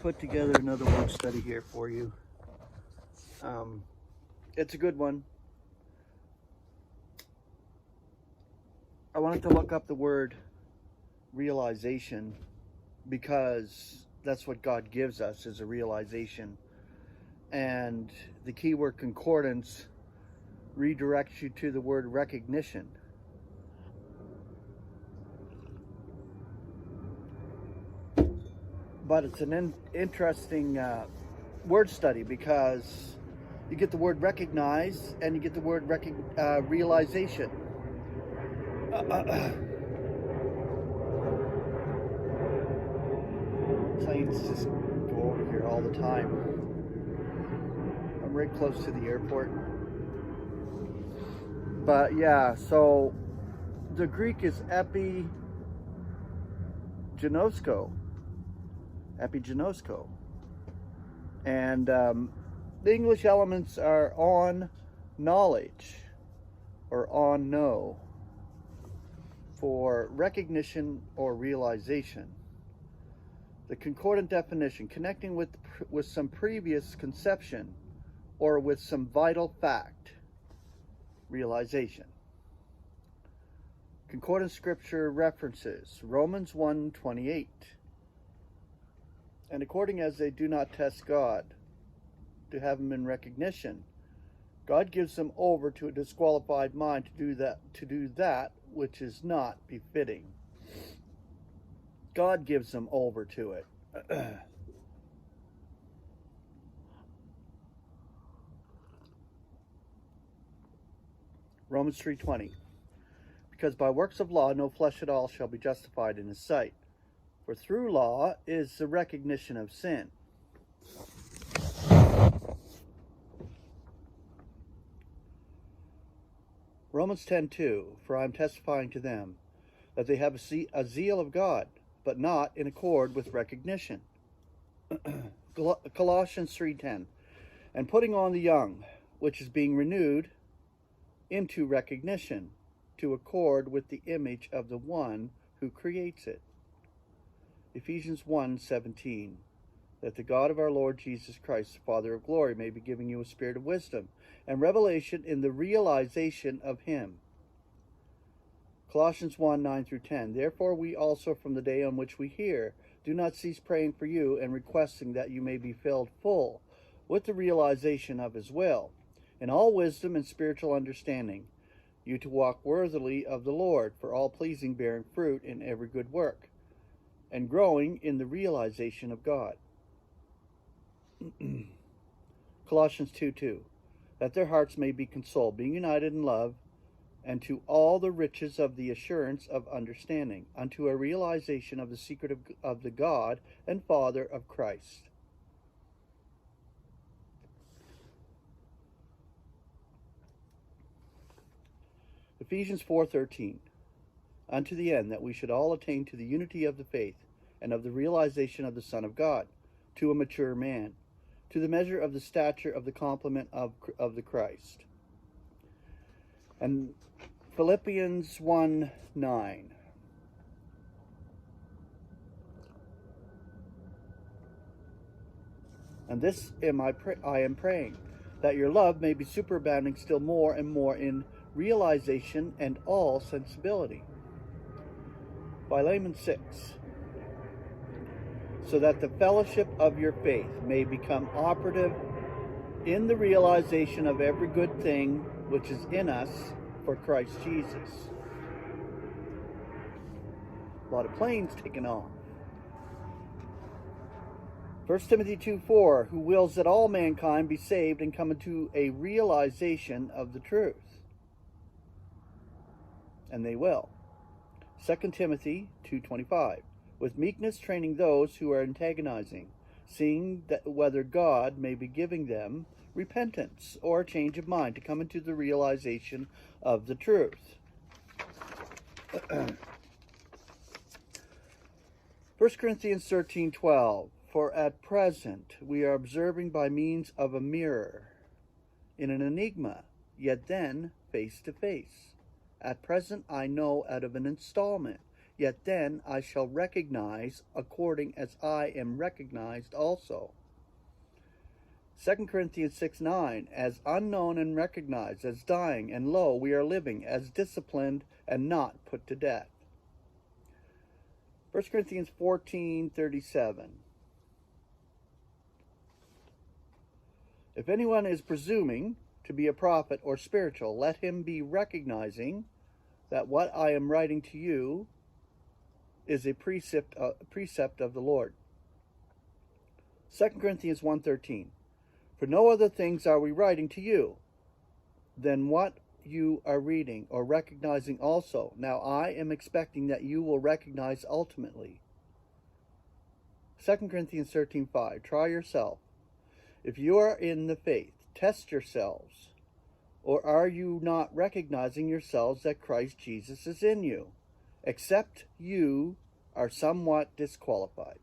put together another word study here for you. It's a good one. I wanted to look up the word realization because that's what God gives us, is a realization. And the keyword concordance redirects you to the word recognition. But it's an interesting word study because you get the word recognize and you get the word realization. Planes just go over here all the time. I'm right close to the airport. But yeah, so the Greek is epigenosko. And the English elements are on knowledge or on know for recognition or realization. The concordant definition, connecting with some previous conception or with some vital fact, realization. Concordant scripture references, Romans 1:28. And according as they do not test God to have him in recognition, God gives them over to a disqualified mind to do that which is not befitting. God gives them over to it. Romans 3:20. Because by works of law no flesh at all shall be justified in his sight. For through law is the recognition of sin. Romans 10:2. For I am testifying to them that they have a zeal of God, but not in accord with recognition. Colossians 3:10. And putting on the young, which is being renewed into recognition, to accord with the image of the one who creates it. Ephesians 1:17. That the God of our Lord Jesus Christ, the Father of glory, may be giving you a spirit of wisdom and revelation in the realization of him. Colossians 1:9-10. Therefore we also from the day on which we hear do not cease praying for you and requesting that you may be filled full with the realization of his will, in all wisdom and spiritual understanding, you to walk worthily of the Lord, for all pleasing, bearing fruit in every good work, and growing in the realization of God. Colossians 2:2. That their hearts may be consoled, being united in love, and to all the riches of the assurance of understanding, unto a realization of the secret of the God and Father of Christ. Ephesians 4:13. Unto the end that we should all attain to the unity of the faith and of the realization of the Son of God, to a mature man, to the measure of the stature of the complement of the Christ. And Philippians 1:9. And this I am praying, that your love may be superabounding still more and more in realization and all sensibility. Philemon 6. So that the fellowship of your faith may become operative in the realization of every good thing which is in us for Christ Jesus. A lot of planes taking off. 1 Timothy 2:4, who wills that all mankind be saved and come into a realization of the truth. And they will. 2 Timothy 2:25, with meekness training those who are antagonizing, seeing that whether God may be giving them repentance or a change of mind to come into the realization of the truth. 1 Corinthians 13:12, for at present we are observing by means of a mirror in an enigma, yet then face to face. At present I know out of an installment, yet then I shall recognize according as I am recognized also. 2 Corinthians 6:9, as unknown and recognized, as dying, and lo, we are living, as disciplined and not put to death. 1 Corinthians 14:37. If anyone is presuming to be a prophet or spiritual, let him be recognizing that what I am writing to you is a precept of the Lord. 2 Corinthians 1:13. For no other things are we writing to you than what you are reading or recognizing also. Now I am expecting that you will recognize ultimately. 2 Corinthians 13:5. Try yourself. If you are in the faith, test yourselves. Or are you not recognizing yourselves that Christ Jesus is in you, except you are somewhat disqualified?